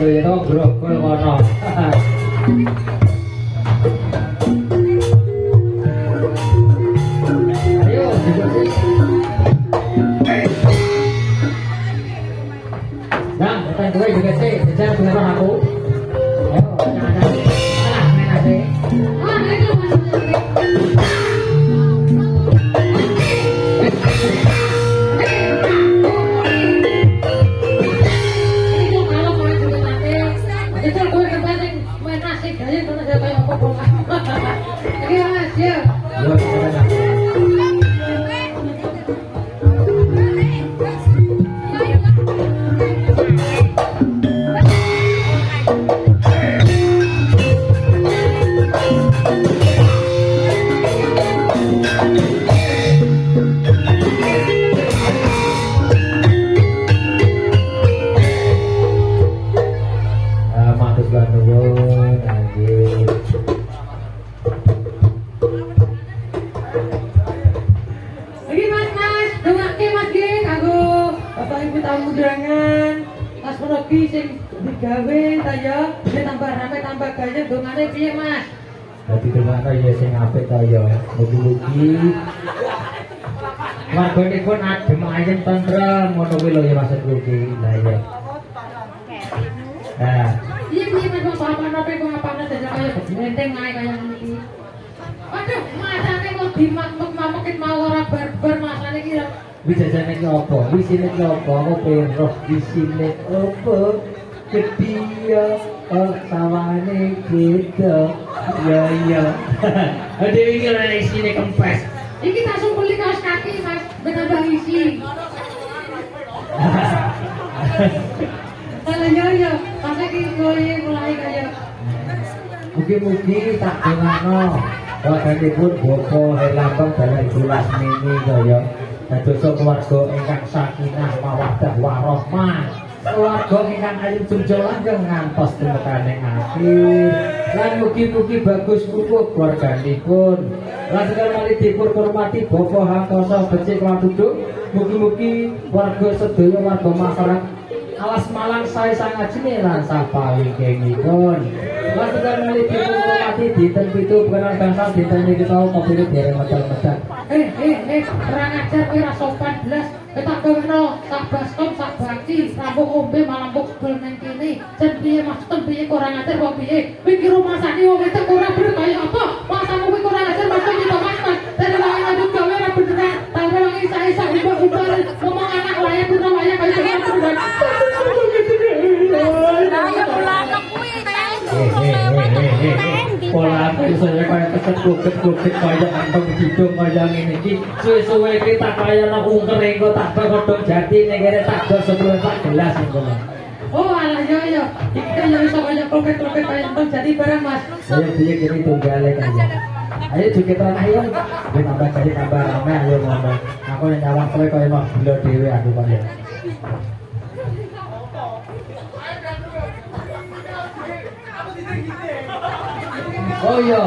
lho ya to grogol kono. Ayo duduk sih. Nah, datang gue juga sih, kejar dengan aku. Ayo, jangan salah, main aja. Ah, itu masuk. Jadi gimana ya sing apik ta ya. Mugi-mugi warganipun adem ayem tentrem ngono kuwi lho ya maksudku ki. Lah ya. Nah, Iya Mas apa-apa kok ngapane dadak kaya enteng ae kaya ngene iki. Aduh, masane kok dimak-mamekin mau ora barbar masane iki lho. wis jajane ki apa? Wisine ki apa? Aku pengen roh wisine apa? Ketia sawane kita. Ya ya. Ada iki lho isine kempes. Iki tak sumpeli kaos kaki Mas, benambah isi. Yo, masa iki kowe mulai kaya Mugi-mugi tak dongano wadanipun Bapa Herlambang dalam Ibu Lasmini kaya dadosa keluarga ingkang sakinah mawaddah warahmah. Keluarga ingkang ayem jumjo langgeng ngantos tumekaning akhir. Lan mugi-mugi bagus kukuh keluarganipun. Lan sekali dipun hormati Bapa Hangkoso becik Watuduk. Mugi-mugi warga sedaya warga masyarakat Alas Malang saya sangat jenilan sapawi kengipun. Lan sekali dipun hormati dinten pitu bukan gangsal dinten iki tau kopine dereng medal-medal. kurang ajar kowe ra sopan blas. Tak gaweno sak baskom sak baki, rambut ombe malah pukul nang kene. Jan piye maksud piye kurang ajar kok piye? Iki rumasane wong wedok ora bener kaya apa? Masamu kuwi kurang ajar maksud iki Mas. Dari wong lanjut gawe ora beneran. Tangga wong isa-isa ubah-ubah ngomong anak waya pura waya kaya bener. Pola aku saya kaya keset bukit kaya antong jidung kaya ngene iki. Suwe-suwe iki tak kaya nang ungker engko tak kodhong jati ning kene tak go 10 tak gelas ngono. Oh alah yo. Iki kaya iso kaya kloket-kloket kaya entong jadi barang Mas. Ayo piye kene tunggale kaya. Ayo joget tanah ayo. Wis tambah jadi tambah rame ayo ngomong. Aku nek nyawang kowe kaya mau gila dhewe aku kaya. Oh iya.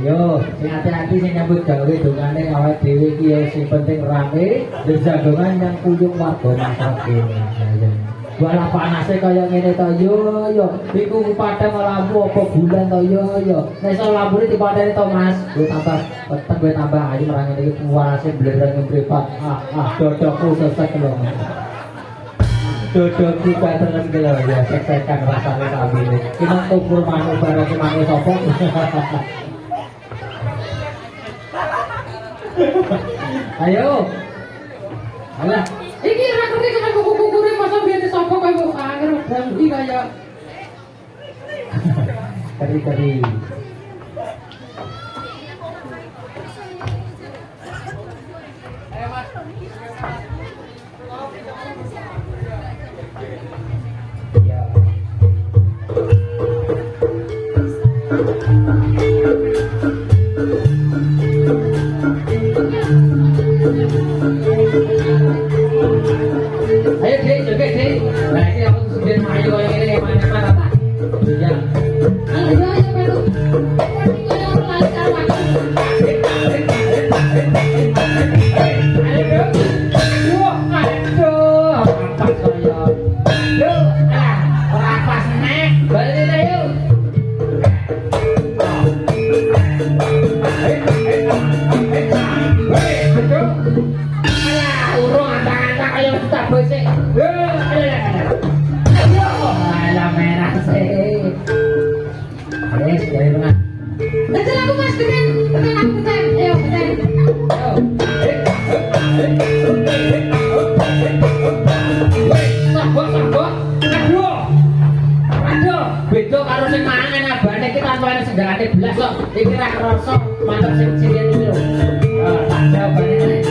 Ayo, sing hati-hati sing nyambut gawe dongane awake dhewe iki ya sing penting rame, jagongan yang kuyung warga masyarakat kene. Wala panase kaya ngene to yo. Iku padang lampu apa bulan to yo. Nek iso lampune dipadani to Mas. Gue tambah peteng gue tambah ayu merang iki puase blereng mripat. Dodokku sesek lho. Dodokku katerem ki lho ya sek-sekan rasane sambine. Ki nang kubur manuk bareng ki manuk sapa? Ayo. Alah. Iki ra ngerti kena kuku-kukure masa biyen sapa kowe kok anger bambi kaya. Keri-keri. Ya. Ayo Dek, joget Dek. Nah ini aku sudah mayu yang ini mana-mana tak? Ya. Ayo melu. besok iki ra kerasa mantep sing cilik iki lho. Tak jawabane nek.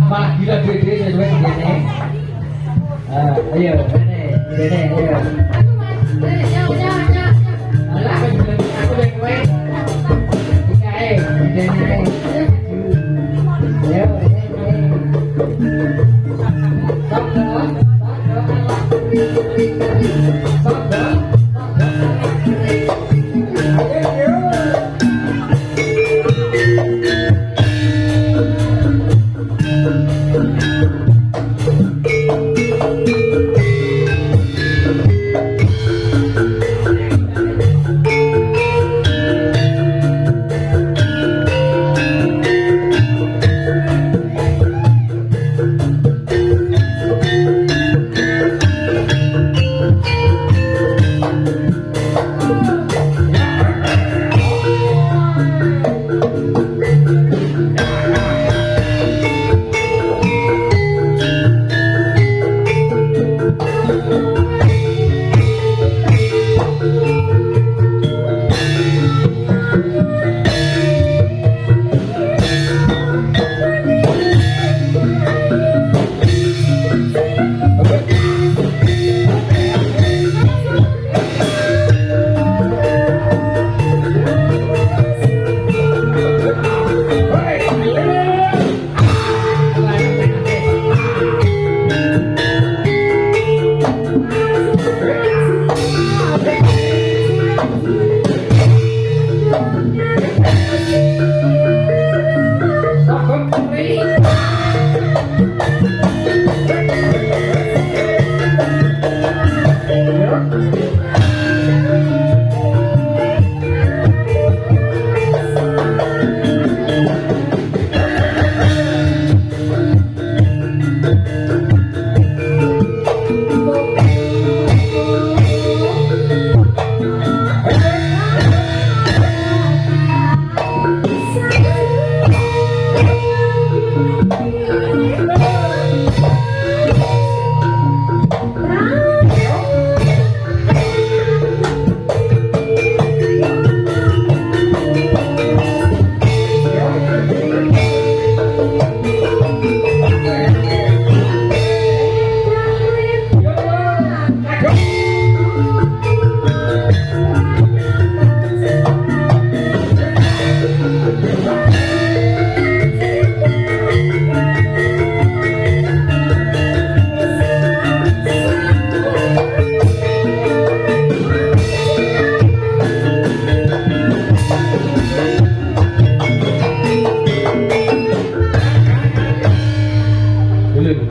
Malah gila gede sesuai segini. Ayo, ini, ayo. Alah, aku bilang aku udah kowe. Ini.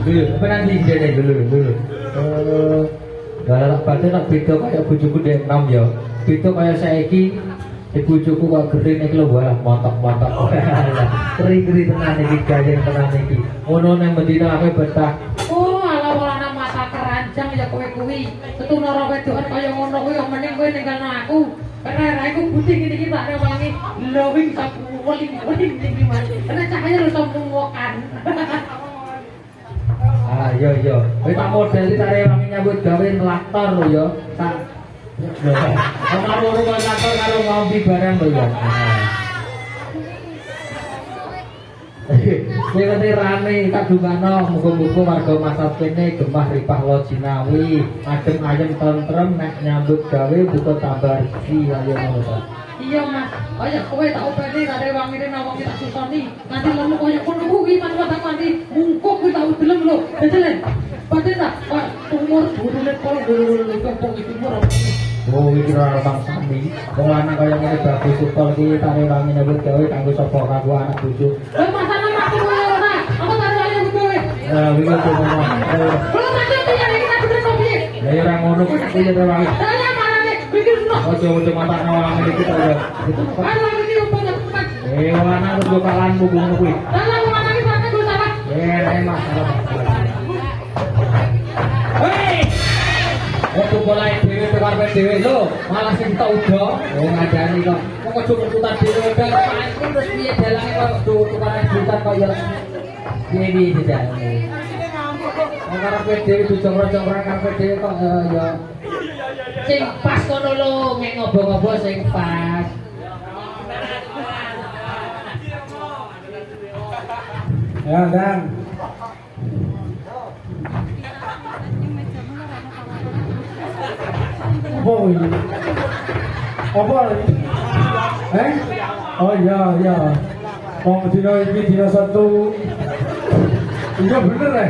Ayo, apa nanti jadi dulu. Dalam batin nak beda kayak bujuku dek enam ya. Beda kayak saiki bujuku kok gering iki lho walah montok-montok. Keri-keri tenan iki gayeng tenan iki. Ngono nang Medina aku betah. Oh, ala walana mata keranjang ya kowe kuwi. Setuna ora wedokan kaya ngono kuwi kok mending kowe ninggalno aku. Karena aku putih gini tak ada wangi glowing sapu weling iki mas. Karena cahaya lu sombongan. Yo. Kowe tak model iki tak rewangi nyambut gawe ngelaktor lho yo. Tak Omah loro kok lakor karo ngombe barang lho ya. Sing ngerti rame kadungano muga-muga warga masal kene gemah ripah lo Jinawi, adem ayem tentrem nek nyambut gawe buka tambah rezeki ayo ngono. Iya mas, kaya kowe tak obati kare wangine nawang kita susoni. Nanti lemu kaya kono kuwi manut mandi mungkuk kuwi tak delem lho. Dajelen. Paten tak umur durune kok dulu kok iki umur. Oh iki ora bang sami. Wong lanang kaya ngene bagus supel iki tak rewangi nyambut gawe kanggo sapa kanggo anak bojo. Lah masalah aku ora. Aku tak rewangi nyambut gawe. Wingi kok ngono. Belum mati piye iki tak bener kok piye. Lah ya ora ngono kok piye rewangi. Saya marane pikir no. Ojo mata nawang iki ta ya. Ayo iki opo teman. Wong lanang kudu kalan bubung kuwi. Lah wong lanang iki sampe go salah. Mas. Hei! Waktu mulai dhewe tukar dhewe lho, malah sing tak udo. Oh ngandani kok. Kok ojo keputan dhewe udah paling terus piye dalange kok tukaran juta kok ya. Piye jajane. Wong karepe dhewe dijongro-jongro karepe dhewe kok ya sing pas kono lho, mek ngobo-ngobo sing pas. Ya, Dan. Apa ini? Apa ini? Oh iya, iya. Wong dina iki dina Sabtu. Iya bener ya,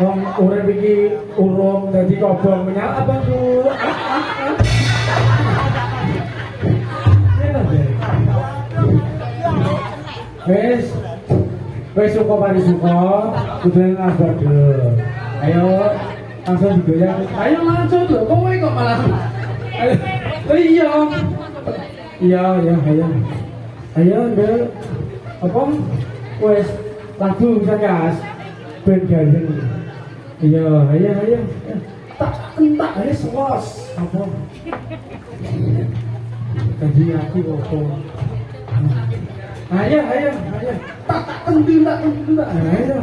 wong urip iki urung dadi kobong menyala Bang Bu. Wes suka mari suka, kudu ngabar dulu. Ayo langsung digoyang. Ayo langsung lho, kowe kok malah. Ayo. Iya. Iya, iya, ayo. Ayo, Nduk. Apa? Wes lagu sakas. Ben gandeng. Iya, ayo, ayo. Tak entak wis los. Apa? Tadi aku kok. Ayo, ayo, ayo. Tak kentil. Ayo.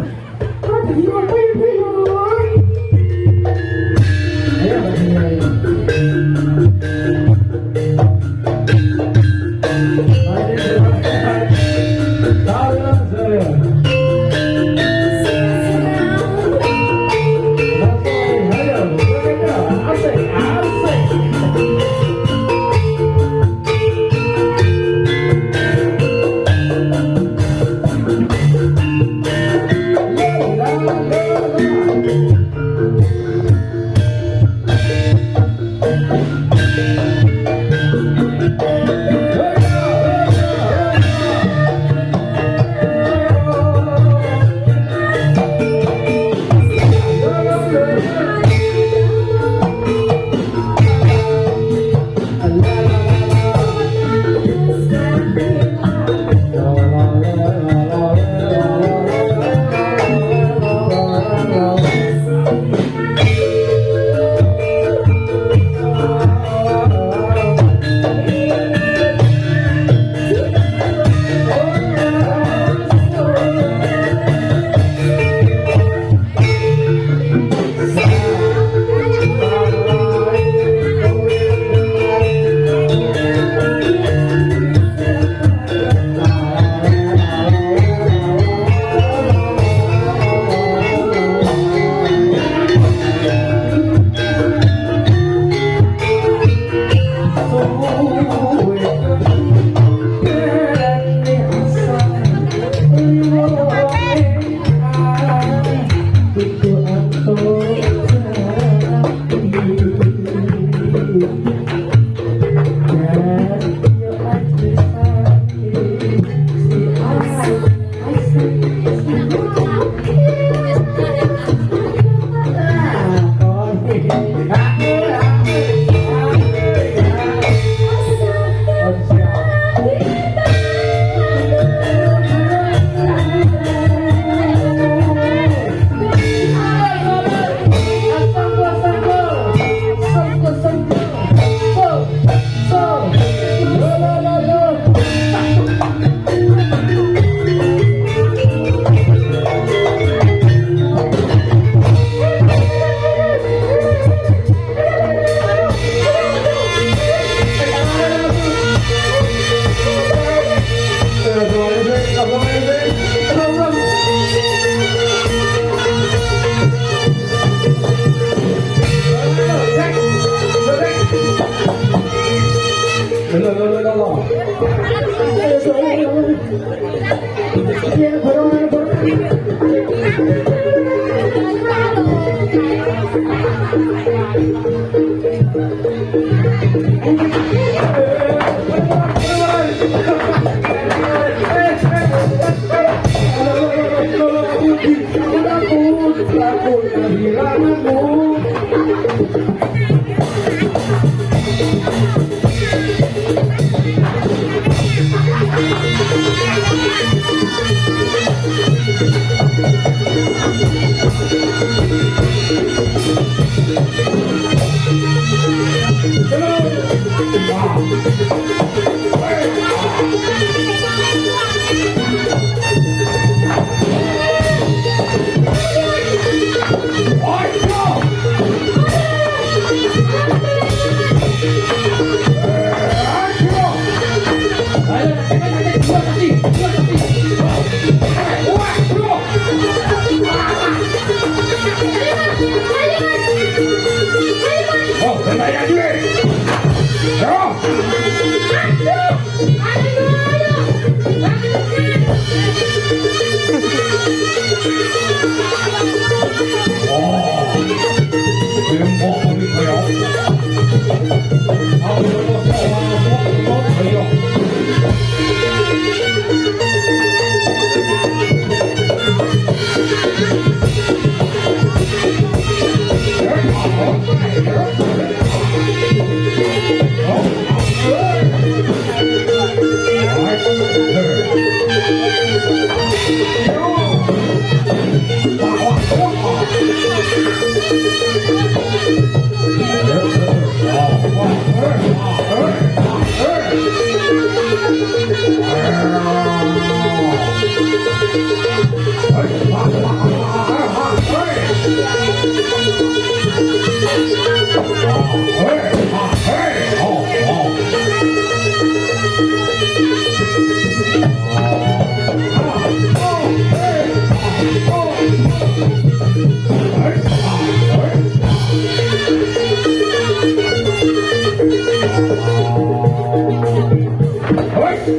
Thank you.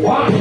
Wow.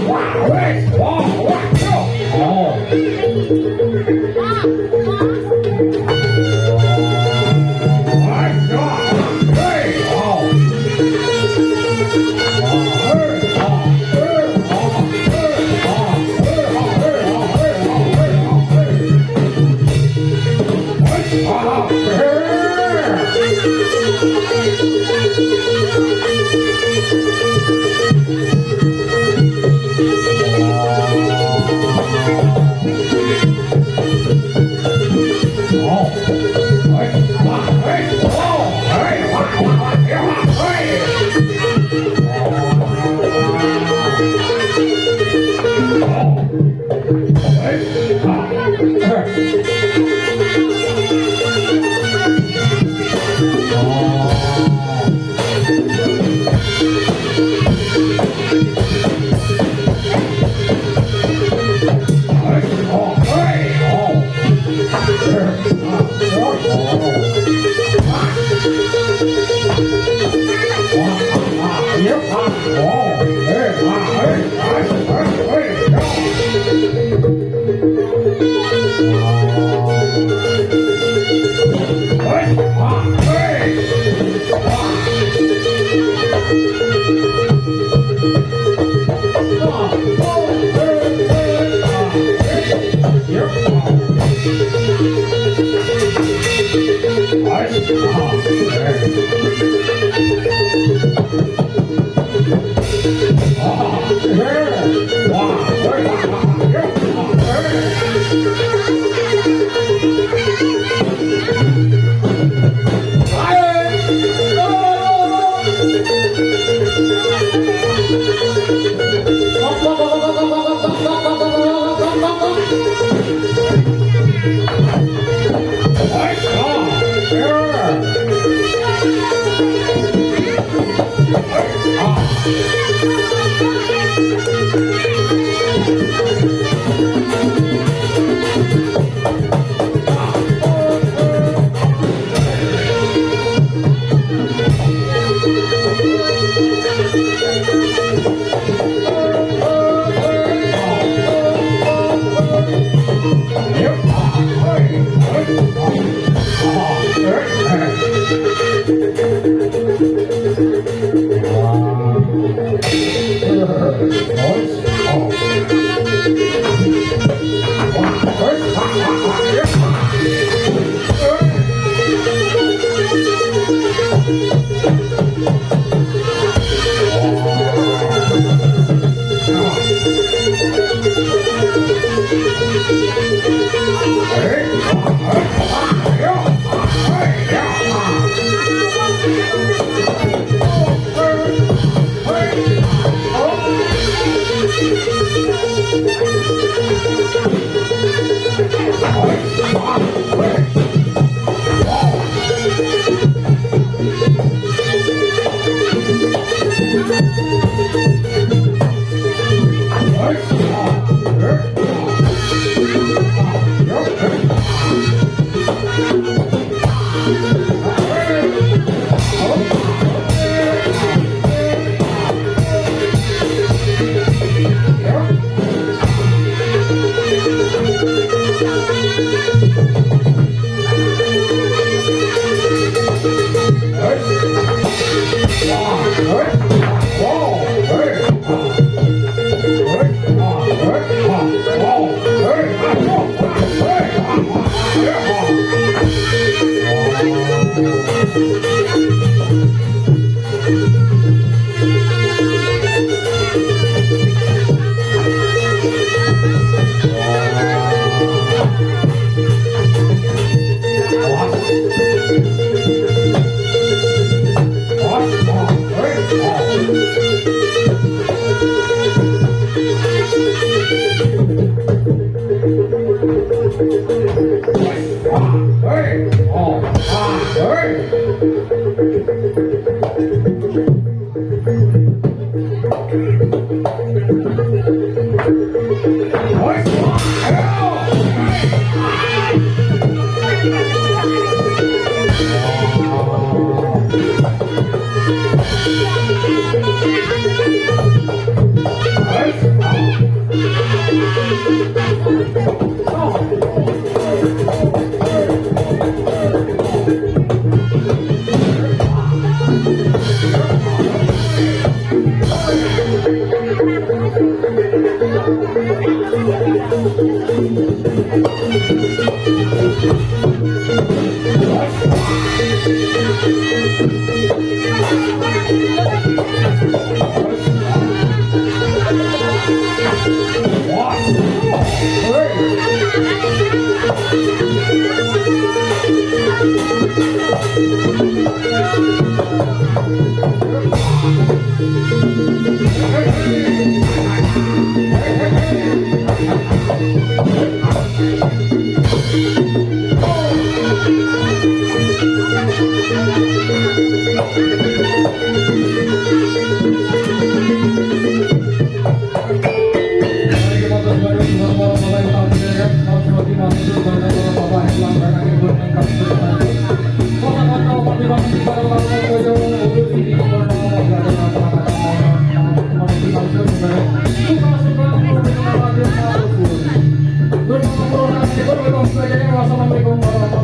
Assalamualaikum warahmatullahi wabarakatuh.